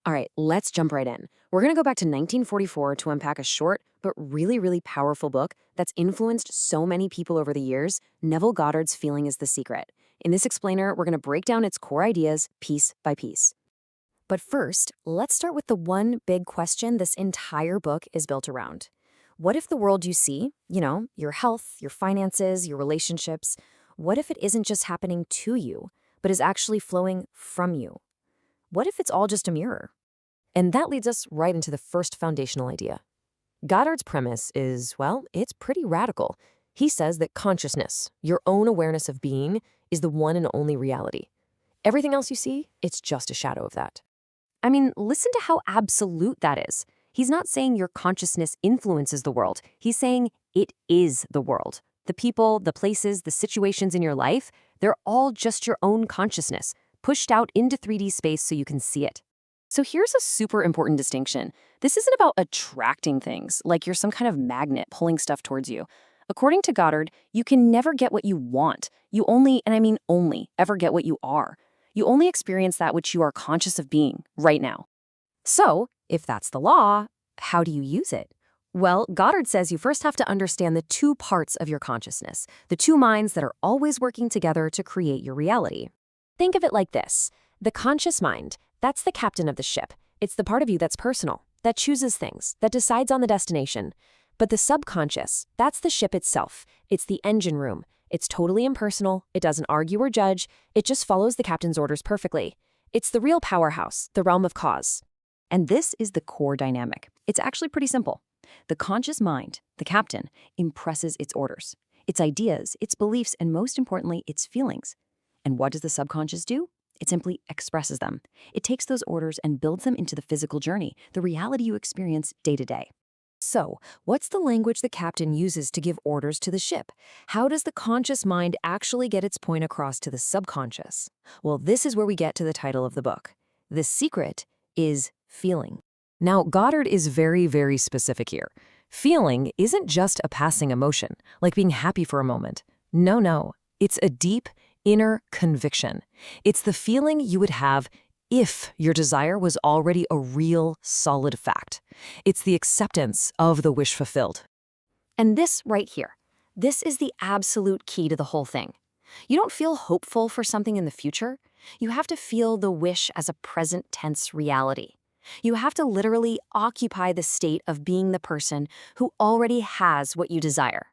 All right, let's jump right in. We're going to go back to 1944 to unpack a short but really, really powerful book that's influenced so many people over the years, Neville Goddard's Feeling is the Secret. In this explainer, we're going to break down its core ideas piece by piece. But first, let's start with the one big question this entire book is built around. What if the world you see, your health, your finances, your relationships, what if it isn't just happening to you, but is actually flowing from you? What if it's all just a mirror? And that leads us right into the first foundational idea. Goddard's premise is, well, it's pretty radical. He says that consciousness, your own awareness of being, is the one and only reality. Everything else you see, it's just a shadow of that. I mean, listen to how absolute that is. He's not saying your consciousness influences the world. He's saying it is the world. The people, the places, the situations in your life, they're all just your own consciousness, pushed out into 3D space so you can see it. So here's a super important distinction. This isn't about attracting things, like you're some kind of magnet pulling stuff towards you. According to Goddard, you can never get what you want. You only, and I mean only, ever get what you are. You only experience that which you are conscious of being right now. So, if that's the law, how do you use it? Well, Goddard says you first have to understand the two parts of your consciousness, the two minds that are always working together to create your reality. Think of it like this. The conscious mind, that's the captain of the ship. It's the part of you that's personal, that chooses things, that decides on the destination. But the subconscious, that's the ship itself. It's the engine room. It's totally impersonal. It doesn't argue or judge. It just follows the captain's orders perfectly. It's the real powerhouse, the realm of cause. And this is the core dynamic. It's actually pretty simple. The conscious mind, the captain, impresses its orders, its ideas, its beliefs, and most importantly, its feelings. And what does the subconscious do? It simply expresses them. It takes those orders and builds them into the physical journey, the reality you experience day to day. So, what's the language the captain uses to give orders to the ship? How does the conscious mind actually get its point across to the subconscious? Well, this is where we get to the title of the book. The secret is feeling. Now, Goddard is very, very specific here. Feeling isn't just a passing emotion, like being happy for a moment. No. It's a deep, inner conviction. It's the feeling you would have if your desire was already a real, solid fact. It's the acceptance of the wish fulfilled. And this right here, this is the absolute key to the whole thing. You don't feel hopeful for something in the future. You have to feel the wish as a present tense reality. You have to literally occupy the state of being the person who already has what you desire.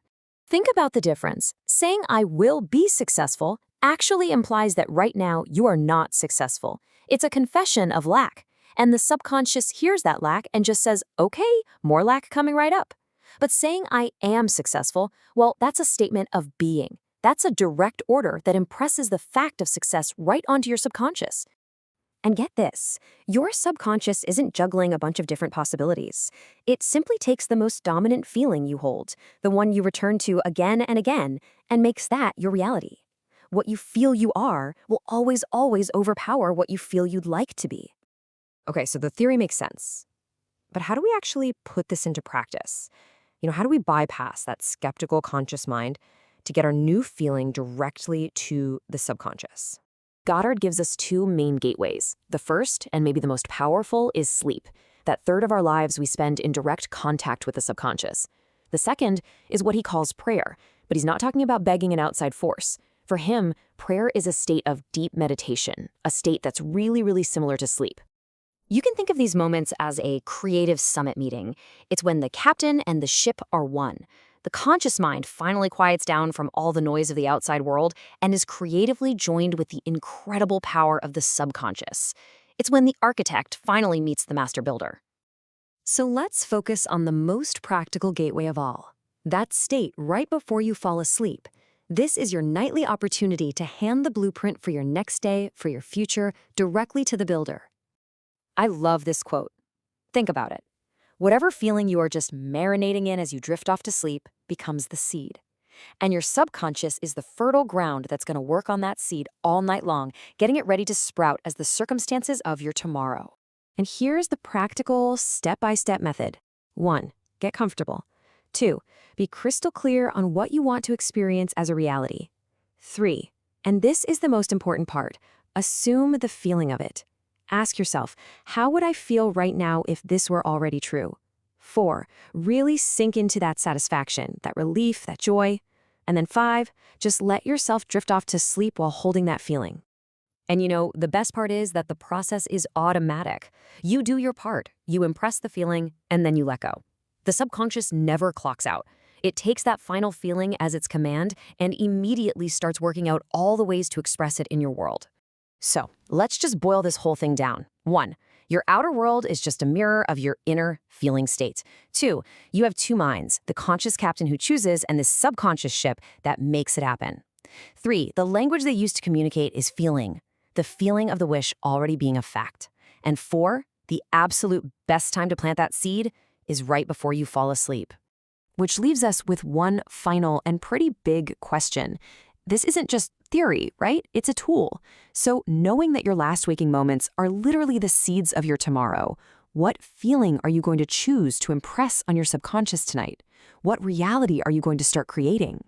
Think about the difference. Saying I will be successful actually implies that right now you are not successful. It's a confession of lack. And the subconscious hears that lack and just says, okay, more lack coming right up. But saying I am successful, well, that's a statement of being. That's a direct order that impresses the fact of success right onto your subconscious. And get this, your subconscious isn't juggling a bunch of different possibilities. It simply takes the most dominant feeling you hold, the one you return to again and again, and makes that your reality. What you feel you are will always, always overpower what you feel you'd like to be. Okay, so the theory makes sense. But how do we actually put this into practice? How do we bypass that skeptical conscious mind to get our new feeling directly to the subconscious? Goddard gives us two main gateways. The first, and maybe the most powerful, is sleep. That third of our lives we spend in direct contact with the subconscious. The second is what he calls prayer, but he's not talking about begging an outside force. For him, prayer is a state of deep meditation, a state that's really, really similar to sleep. You can think of these moments as a creative summit meeting. It's when the captain and the ship are one. The conscious mind finally quiets down from all the noise of the outside world and is creatively joined with the incredible power of the subconscious. It's when the architect finally meets the master builder. So let's focus on the most practical gateway of all. That state right before you fall asleep. This is your nightly opportunity to hand the blueprint for your next day, for your future, directly to the builder. I love this quote. Think about it. Whatever feeling you are just marinating in as you drift off to sleep becomes the seed. And your subconscious is the fertile ground that's going to work on that seed all night long, getting it ready to sprout as the circumstances of your tomorrow. And here's the practical step-by-step method. 1. Get comfortable. 2. Be crystal clear on what you want to experience as a reality. 3. And this is the most important part. Assume the feeling of it. Ask yourself, how would I feel right now if this were already true? 4. Really sink into that satisfaction, that relief, that joy. And then 5. Just let yourself drift off to sleep while holding that feeling. And the best part is that the process is automatic. You do your part, you impress the feeling, and then you let go. The subconscious never clocks out. It takes that final feeling as its command and immediately starts working out all the ways to express it in your world. So, let's just boil this whole thing down. 1. Your outer world is just a mirror of your inner feeling state. 2. You have two minds, the conscious captain who chooses and the subconscious ship that makes it happen. 3. The language they use to communicate is feeling, the feeling of the wish already being a fact. And 4. The absolute best time to plant that seed is right before you fall asleep. Which leaves us with one final and pretty big question. This isn't just theory, right? It's a tool. So knowing that your last waking moments are literally the seeds of your tomorrow, what feeling are you going to choose to impress on your subconscious tonight? What reality are you going to start creating?